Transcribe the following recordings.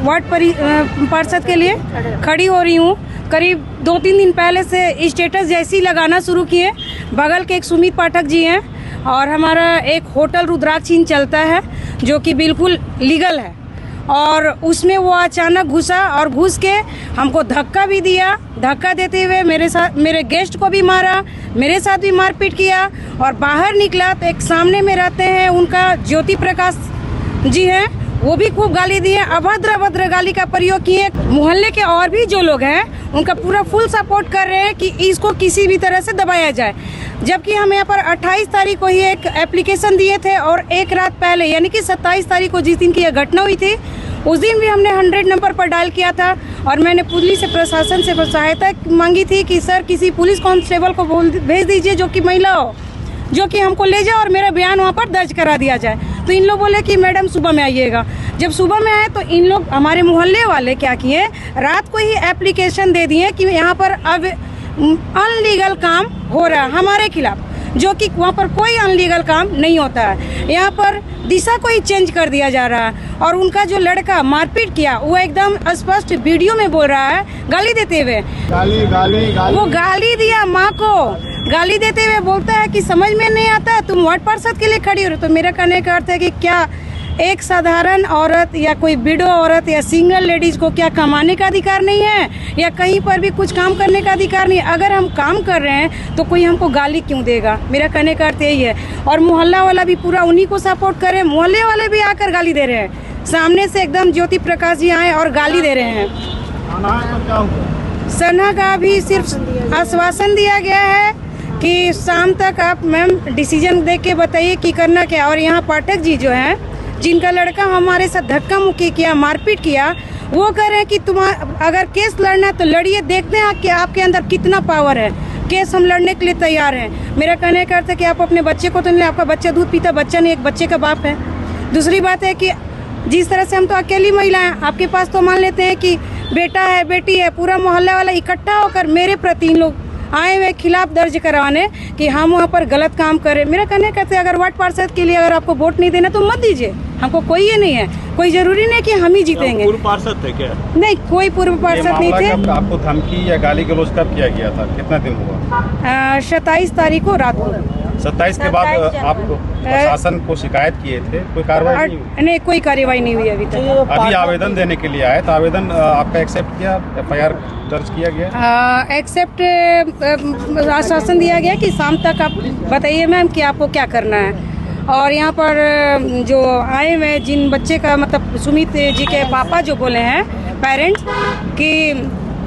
Ward पार्षद के लिए खड़ी हो रही हूँ। करीब 2-3 दिन पहले से स्टेटस जैसी लगाना शुरू किए। बगल के एक सुमित पाठक जी हैं और हमारा एक होटल रुद्राक्ष इन चलता है जो कि बिल्कुल लीगल है, और उसमें वो अचानक घुसा और घुस के हमको धक्का भी दिया। धक्का देते हुए मेरे गेस्ट को भी मारा, मेरे साथ भी मारपीट किया। और बाहर निकला तो एक सामने में रहते हैं उनका ज्योति प्रकाश जी हैं, वो भी खूब गाली दिए, अभद्र गाली का प्रयोग किए। मोहल्ले के और भी जो लोग हैं उनका पूरा फुल सपोर्ट कर रहे हैं कि इसको किसी भी तरह से दबाया जाए। जबकि हम यहाँ पर 28 तारीख को ही एक एप्लीकेशन दिए थे और एक रात पहले यानी कि 27 तारीख को जिस दिन की यह घटना हुई थी उस दिन भी हमने 100 नंबर पर डायल किया था। और मैंने पुलिस से प्रशासन से सहायता मांगी थी कि सर किसी पुलिस कांस्टेबल को भेज दीजिए जो कि महिला हो, जो कि हमको ले जाए और मेरा बयान वहाँ पर दर्ज करा दिया जाए। तो इन लोग बोले कि मैडम सुबह में आइएगा। जब सुबह में आए तो इन लोग हमारे मोहल्ले वाले क्या किए, रात को ही एप्लीकेशन दे दिए कि यहाँ पर अब अनलीगल काम हो रहा है हमारे खिलाफ, जो कि वहाँ पर कोई अनलीगल काम नहीं होता है। यहाँ पर दिशा को ही चेंज कर दिया जा रहा है। और उनका जो लड़का मारपीट किया वो एकदम स्पष्ट वीडियो में बोल रहा है गाली देते हुए, वो गाली दिया माँ को, गाली देते हुए बोलता है कि समझ में नहीं आता तुम वार्ड पार्षद के लिए खड़ी हो रही। तो मेरा कहने का अर्थ है कि क्या एक साधारण औरत या कोई विडो औरत या सिंगल लेडीज को क्या कमाने का अधिकार नहीं है, या कहीं पर भी कुछ काम करने का अधिकार नहीं है? अगर हम काम कर रहे हैं तो कोई हमको गाली क्यों देगा? मेरा कहने का अर्थ यही है। और मोहल्ला वाला भी पूरा उन्हीं को सपोर्ट करे, मोहल्ले वाले भी आकर गाली दे रहे हैं। सामने से एकदम ज्योति प्रकाश जी आए और गाली दे रहे हैं। सना का भी सिर्फ आश्वासन दिया गया है कि शाम तक आप मैम डिसीजन दे के बताइए कि करना क्या। और यहाँ पाठक जी जो हैं जिनका लड़का हमारे साथ धक्का मुक्की किया, मारपीट किया, वो कह रहे हैं कि तुम अगर केस लड़ना है तो लड़िए, देखते हैं कि आपके अंदर कितना पावर है, केस हम लड़ने के लिए तैयार हैं। मेरा कहने का अर्थ है कि आप अपने बच्चे को तो नहीं, आपका बच्चा दूध पीता बच्चा नहीं, एक बच्चे का बाप है। दूसरी बात है कि जिस तरह से हम तो अकेली महिला हैं, आपके पास तो मान लेते हैं कि बेटा है बेटी है, पूरा मोहल्ला वाला इकट्ठा होकर मेरे प्रति इन लोग आए हुए खिलाफ दर्ज करवाने कि हम वहाँ पर गलत काम करें। मेरा कहने कहते अगर वार्ड पार्षद के लिए अगर आपको वोट नहीं देना तो मत दीजिए, हमको कोई ये नहीं है, कोई जरूरी नहीं कि हम ही जीतेंगे। पूर्व पार्षद थे क्या? नहीं, कोई पूर्व पार्षद नहीं थे। आपको धमकी या गाली गलौज कब किया गया था, कितना दिन हुआ? 27 तारीख को रात को। 27 के बाद आप प्रशासन को शिकायत किए थे, कोई कार्रवाई नहीं हुई? नहीं, कोई कार्रवाई नहीं हुई अभी तक। अभी आवेदन देने के लिए आए तो आवेदन आपका एक्सेप्ट किया, FIR दर्ज किया गया? एक्सेप्ट आश्वासन दिया गया कि शाम तक आप बताइए मैम कि आपको क्या करना है। और यहाँ पर जो आए हुए जिन बच्चे का मतलब सुमित जी के पापा जो बोले हैं पेरेंट्स कि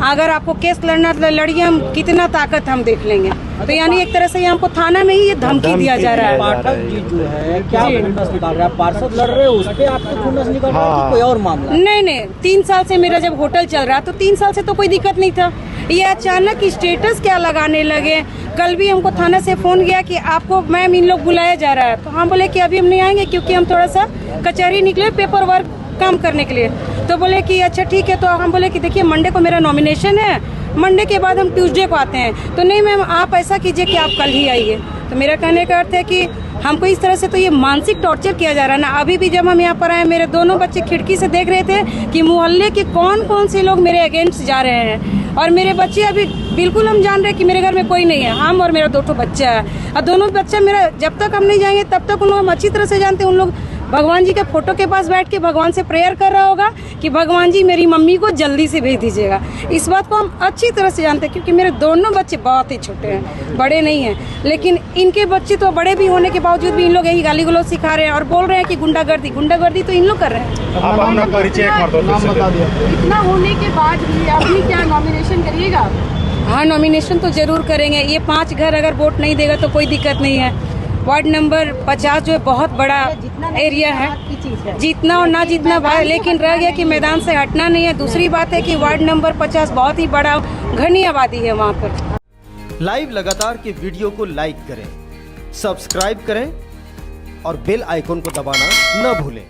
अगर आपको केस लड़ना तो लड़िए, हम कितना ताकत हम देख लेंगे। तो यानी एक तरह से हमको थाना में ही ये धमकी दिया जा रहा है। पाठक जी जो है क्या खुन्नस निकाल रहा है, पार्षद लड़ रहे हो उस पे आपको खुन्नस निकाल रहा है कि कोई और मामला? नहीं, 3 साल से मेरा जब होटल चल रहा तो 3 साल से तो कोई दिक्कत नहीं था। ये अचानक स्टेटस क्या लगाने लगे। कल भी हमको थाना से फोन गया कि आपको मैम इन लोग बुलाया जा रहा है। तो हम बोले कि अभी हम नहीं आएंगे क्योंकि हम थोड़ा सा कचहरी निकले पेपर वर्क काम करने के लिए। तो बोले कि अच्छा ठीक है। तो हम बोले कि देखिए मंडे को मेरा नॉमिनेशन है, मंडे के बाद हम ट्यूसडे को आते हैं। तो नहीं मैम आप ऐसा कीजिए कि आप कल ही आइए। तो मेरा कहने का अर्थ है कि हमको इस तरह से तो ये मानसिक टॉर्चर किया जा रहा है ना। अभी भी जब हम यहाँ पर आए मेरे दोनों बच्चे खिड़की से देख रहे थे कि मोहल्ले के कौन कौन से लोग मेरे अगेंस्ट जा रहे हैं। और मेरे बच्चे अभी बिल्कुल हम जान रहे हैं कि मेरे घर में कोई नहीं है, हम और मेरा 2 बच्चा है। और दोनों बच्चा मेरा जब तक हम नहीं जाएंगे तब तक उन लोग हम अच्छी तरह से जानते हैं। उन लोग भगवान जी के फोटो के पास बैठ के भगवान से प्रेयर कर रहा होगा कि भगवान जी मेरी मम्मी को जल्दी से भेज दीजिएगा। इस बात को हम अच्छी तरह से जानते हैं क्योंकि मेरे दोनों बच्चे बहुत ही छोटे हैं, बड़े नहीं हैं। लेकिन इनके बच्चे तो बड़े भी होने के बावजूद भी इन लोग यही गाली गलौज सिखा रहे हैं और बोल रहे हैं कि गुंडागर्दी तो इन लोग कर रहे हैं। आप अपना परिचय इतना होने के बाद भी अभी क्या नॉमिनेशन करिएगा? हाँ, नॉमिनेशन तो जरूर करेंगे। ये 5 घर अगर वोट नहीं देगा तो कोई दिक्कत नहीं है। वार्ड नंबर 50 जो है बहुत बड़ा एरिया है, जीतना और ना जीतना भाई, लेकिन रह गया कि मैदान से हटना नहीं है। दूसरी बात है कि वार्ड नंबर 50 बहुत ही बड़ा घनी आबादी है वहाँ पर। लाइव लगातार के वीडियो को लाइक करें, सब्सक्राइब करें और बेल आइकन को दबाना न भूलें।